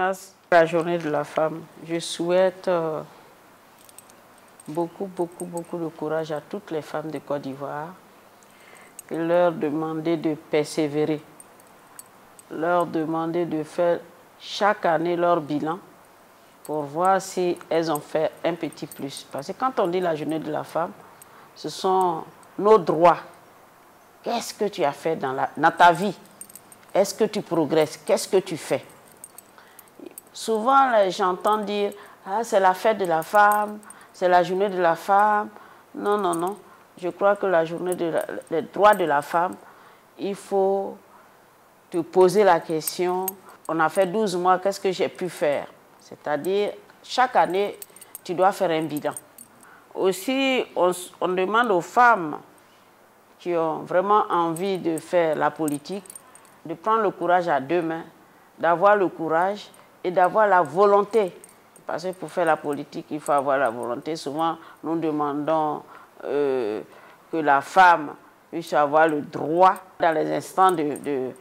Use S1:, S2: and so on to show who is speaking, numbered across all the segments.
S1: Jonas, la journée de la femme, je souhaite beaucoup de courage à toutes les femmes de Côte d'Ivoire et leur demander de persévérer, leur demander de faire chaque année leur bilan pour voir si elles ont fait un petit plus. Parce que quand on dit la journée de la femme, ce sont nos droits. Qu'est-ce que tu as fait dans ta vie? Est-ce que tu progresses? Qu'est-ce que tu fais? Souvent, j'entends dire « Ah, c'est la fête de la femme, c'est la journée de la femme. » Non, non, non. Je crois que la journée des droits de la femme, il faut te poser la question. On a fait 12 mois, qu'est-ce que j'ai pu faire? C'est-à-dire, chaque année, tu dois faire un bilan. Aussi, on demande aux femmes qui ont vraiment envie de faire la politique, de prendre le courage à deux mains, d'avoir le courage et d'avoir la volonté. Parce que pour faire la politique, il faut avoir la volonté. Souvent, nous demandons que la femme puisse avoir le droit dans les instants de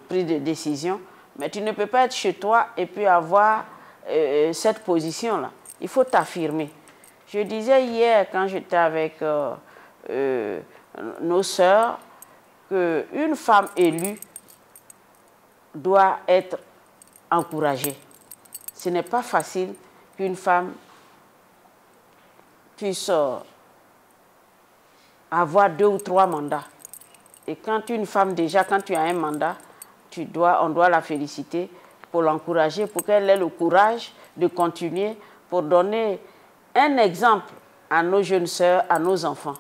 S1: prise de décision. Mais tu ne peux pas être chez toi et puis avoir cette position-là. Il faut t'affirmer. Je disais hier, quand j'étais avec nos sœurs, qu'une femme élue doit être encouragée. Ce n'est pas facile qu'une femme puisse avoir 2 ou 3 mandats. Et quand une femme, déjà, quand tu as un mandat, on doit la féliciter pour l'encourager, pour qu'elle ait le courage de continuer, pour donner un exemple à nos jeunes sœurs, à nos enfants.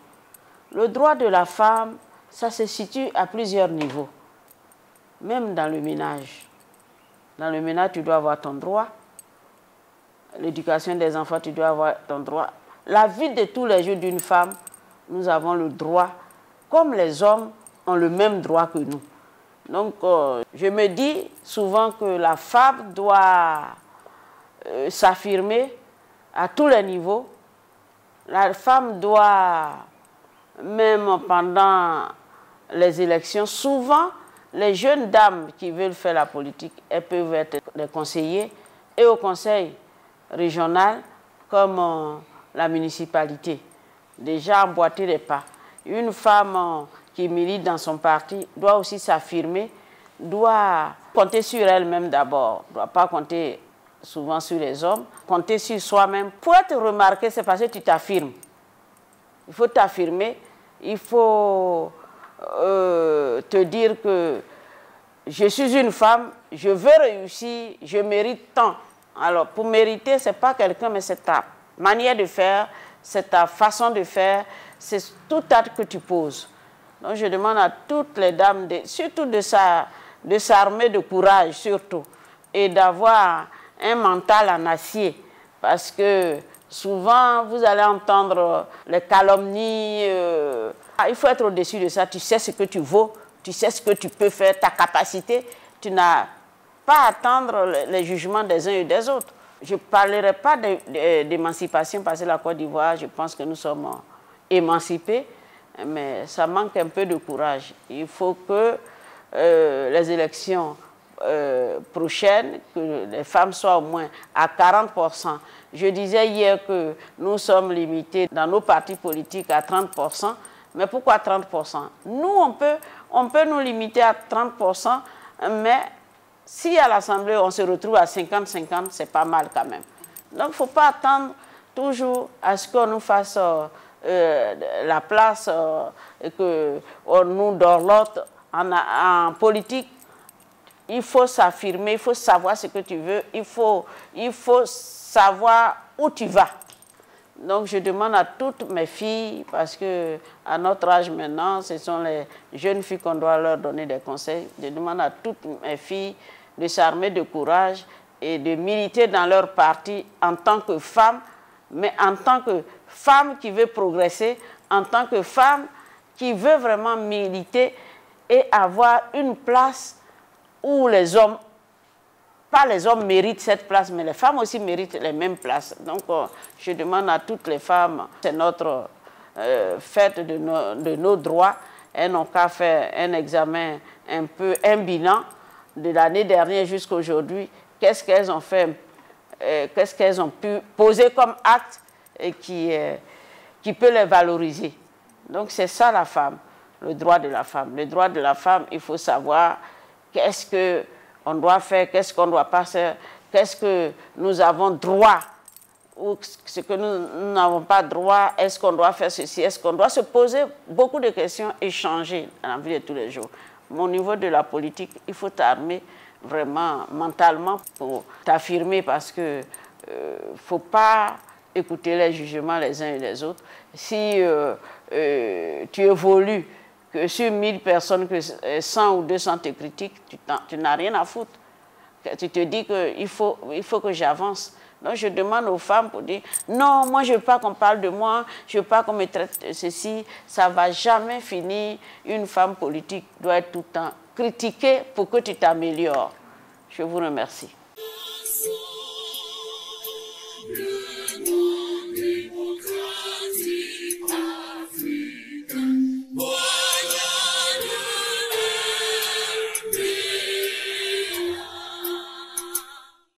S1: Le droit de la femme, ça se situe à plusieurs niveaux. Même dans le ménage. Dans le ménage, tu dois avoir ton droit. L'éducation des enfants, tu dois avoir ton droit. La vie de tous les jours d'une femme, nous avons le droit, comme les hommes ont le même droit que nous. Donc, je me dis souvent que la femme doit s'affirmer à tous les niveaux. La femme doit, même pendant les élections, souvent, les jeunes dames qui veulent faire la politique, elles peuvent être des conseillers et au conseil régional comme la municipalité. Déjà emboîter les pas. Une femme qui milite dans son parti doit aussi s'affirmer, doit compter sur elle-même d'abord, ne doit pas compter souvent sur les hommes, compter sur soi-même. Pour être remarqué, c'est parce que tu t'affirmes. Il faut t'affirmer, il faut te dire que je suis une femme, je veux réussir, je mérite tant. Alors, pour mériter, ce n'est pas quelqu'un, mais c'est ta manière de faire, c'est ta façon de faire, c'est tout acte que tu poses. Donc, je demande à toutes les dames, surtout de s'armer de courage, surtout, et d'avoir un mental en acier, parce que souvent, vous allez entendre les calomnies. Il faut être au-dessus de ça. Tu sais ce que tu vaux, tu sais ce que tu peux faire, ta capacité. Tu n'as pas à attendre les jugements des uns et des autres. Je ne parlerai pas d'émancipation, parce que la Côte d'Ivoire, je pense que nous sommes émancipés, mais ça manque un peu de courage. Il faut que les élections prochaines, que les femmes soient au moins à 40%. Je disais hier que nous sommes limités dans nos partis politiques à 30%. Mais pourquoi 30%? Nous, on peut nous limiter à 30%, mais si à l'Assemblée, on se retrouve à 50-50, c'est pas mal quand même. Donc, il ne faut pas attendre toujours à ce qu'on nous fasse la place et qu'on nous dorlote. En politique, il faut s'affirmer, il faut savoir ce que tu veux, il faut savoir où tu vas. Donc, je demande à toutes mes filles, parce qu'à notre âge maintenant, ce sont les jeunes filles qu'on doit leur donner des conseils. Je demande à toutes mes filles de s'armer de courage et de militer dans leur parti en tant que femme, mais en tant que femme qui veut progresser, en tant que femme qui veut vraiment militer et avoir une place où les hommes, pas les hommes méritent cette place, mais les femmes aussi méritent les mêmes places. Donc, je demande à toutes les femmes, c'est notre fête de nos droits, elles n'ont qu'à faire un examen, un bilan de l'année dernière jusqu'à aujourd'hui, qu'est-ce qu'elles ont fait, qu'est-ce qu'elles ont pu poser comme acte et qui peut les valoriser. Donc c'est ça la femme, le droit de la femme. Le droit de la femme, il faut savoir qu'est-ce qu'on doit faire, qu'est-ce qu'on ne doit pas faire, qu'est-ce que nous avons droit ou ce que nous n'avons pas droit, est-ce qu'on doit faire ceci, est-ce qu'on doit se poser beaucoup de questions et changer dans la vie de tous les jours. Au niveau de la politique, il faut t'armer vraiment mentalement pour t'affirmer parce que ne faut pas écouter les jugements les uns et les autres. Si tu évolues, que sur 1000 personnes, que 100 ou 200 te critiquent, tu n'as rien à foutre. Tu te dis qu'il faut que j'avance. Donc je demande aux femmes pour dire, non, moi je ne veux pas qu'on parle de moi, je ne veux pas qu'on me traite de ceci, ça ne va jamais finir. Une femme politique doit être tout le temps critiquée pour que tu t'améliores. Je vous remercie.